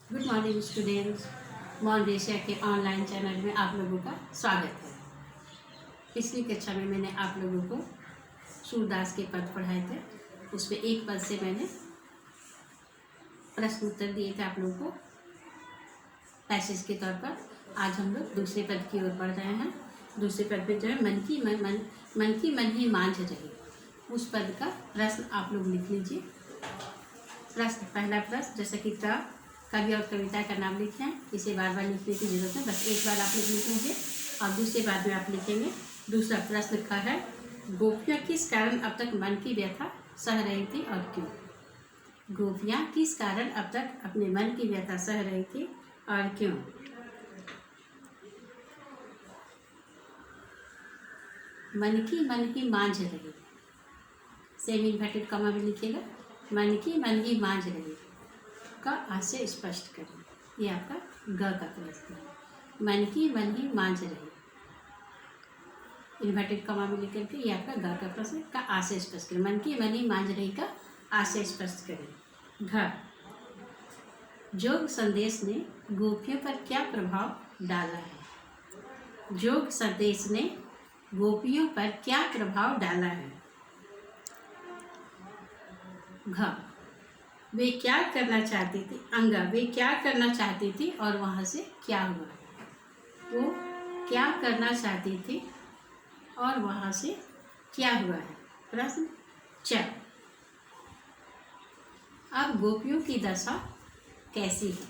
Good morning students. मॉन्डेशिया के online channel में आप लोगों का स्वागत है। पिछली कक्षा में मैंने आप लोगों को सूरदास के पद पढ़ाए थे। उसमें एक पद से मैंने प्रश्न उत्तर दिए थे आप लोगों को पैसेज के तौर पर। आज हम लोग दूसरे पद की ओर बढ़ रहे हैं। दूसरे पद पे जो है मन की मन ही मांझ रही, उस पद का प्रश्न आप लोग लिख लीजिए। प्रश्न, पहला प्रश्न, जैसा कि कवि और कविता का नाम लिखे हैं, इसे बार बार लिखने की जरूरत है, बस एक बार आप लोग लिख लीजिए और दूसरे बार में आप लिखेंगे। दूसरा प्रश्न का है, गोपियाँ किस कारण अब तक मन की व्यथा सह रही थी और क्यों? गोपियाँ किस कारण अब तक अपने मन की व्यथा सह रही थी और क्यों? मन ही मांझ रही, सेम इन्वर्टेड कॉमा भी लिखिएगा। मन ही मांझ रही का आशय स्पष्ट करें। ये आपका ग का प्रश्न है। मन ही मांझ रही, इन्वर्टेड कॉमा में लिख करके ये आपका ग का प्रश्न का आशय स्पष्ट करें। मन ही मांझ रही का आशय स्पष्ट करें। घ, जोग संदेश ने गोपियों पर क्या प्रभाव डाला है? जोग संदेश ने गोपियों पर क्या प्रभाव डाला है? घ, वे क्या करना चाहती थी? अंगा, वे क्या करना चाहती थी और वहाँ से क्या हुआ? वो क्या करना चाहती थी और वहाँ से क्या हुआ है? प्रश्न च, अब गोपियों की दशा कैसी है?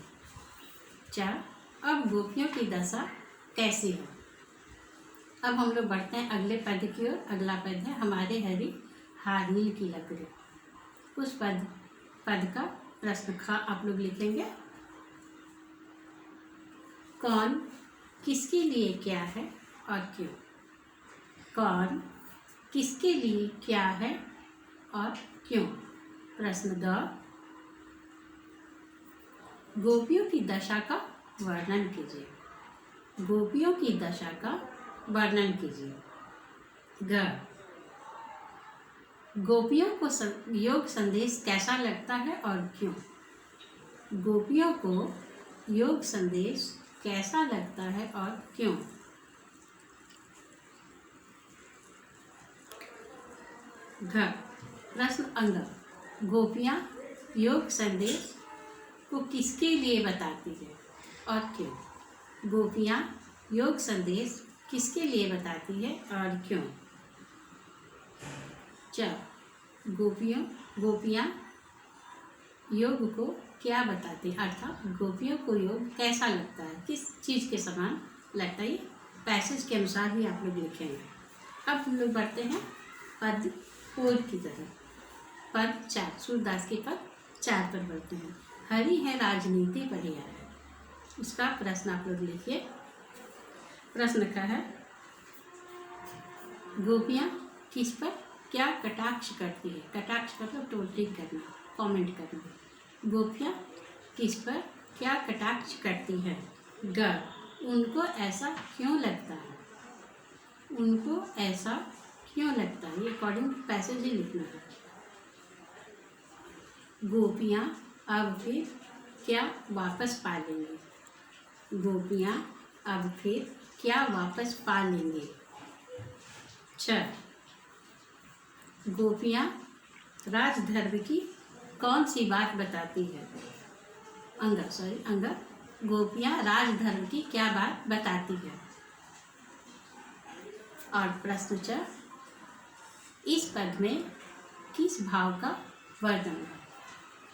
च, अब गोपियों की दशा कैसी है? अब हम लोग बढ़ते हैं अगले पद की ओर। अगला पद है, हमारे हरी हार्निल की लकड़ी। उस पद का प्रश्न ख आप लोग लिखेंगे। कौन किसके लिए क्या है और क्यों? कौन किसके लिए क्या है और क्यों? प्रश्न ग, गोपियों की दशा का वर्णन कीजिए। गोपियों की दशा का वर्णन कीजिए। ग, गोपियों को योग संदेश कैसा लगता है और क्यों? गोपियों को योग संदेश कैसा लगता है और क्यों? घ, प्रश्न अंग, गोपियाँ योग संदेश को किसके लिए बताती है और क्यों? गोपियाँ योग संदेश किसके लिए बताती है और क्यों? च, गोपियाँ योग को क्या बताती है, अर्थात गोपियों को योग कैसा लगता है, किस चीज़ के समान लगता है, ये पैसेज के अनुसार ही आप लोग लिखेंगे। अब हम लोग बढ़ते हैं पद 4 की तरफ। पद 4, सूरदास के पद 4 पर बढ़ते हैं। हरि है राजनीति बढ़िया है, उसका प्रश्न आप लोग लिखिए। प्रश्न का है, गोपियाँ किस पर क्या कटाक्ष करती है? कटाक्ष मतलब टोल्टिंग करना, कमेंट करना। गोपियाँ किस पर क्या कटाक्ष करती है? ग, उनको ऐसा क्यों लगता है? उनको ऐसा क्यों लगता है, ये अकॉर्डिंग पैसेज ही लिखना है। गोपियाँ अब फिर क्या वापस पा लेंगे? गोपियाँ अब फिर क्या वापस पा लेंगे? छ, गोपियाँ राजधर्म की कौन सी बात बताती है? अंगा, गोपियाँ राजधर्म की क्या बात बताती है? और प्रश्न च, इस पद में किस भाव का वर्णन है?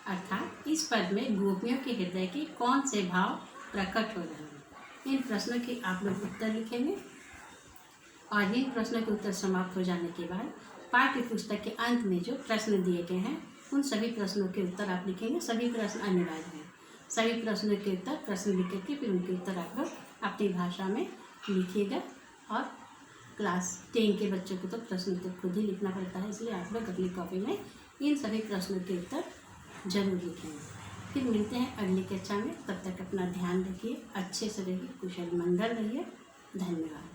अर्थात इस पद में गोपियों के हृदय के कौन से भाव प्रकट हो रहे हैं? इन प्रश्नों के आप लोग उत्तर लिखेंगे और इन प्रश्नों के उत्तर समाप्त हो जाने के बाद पाठ्य पुस्तक के अंत में जो प्रश्न दिए गए हैं उन सभी प्रश्नों के उत्तर आप लिखेंगे। सभी प्रश्न अनिवार्य हैं। सभी प्रश्नों के उत्तर प्रश्न लिख करके फिर उनके उत्तर आप लोग अपनी भाषा में लिखिएगा। और क्लास 10 के बच्चों को तो प्रश्न उत्तर खुद ही लिखना पड़ता है, इसलिए आप लोग अगली कॉपी में इन सभी प्रश्नों के उत्तर जरूर लिखेंगे। फिर मिलते हैं अगली कक्षा में। तब तक अपना ध्यान रखिए, अच्छे से रहिए, कुशल मंगल रहिए। धन्यवाद।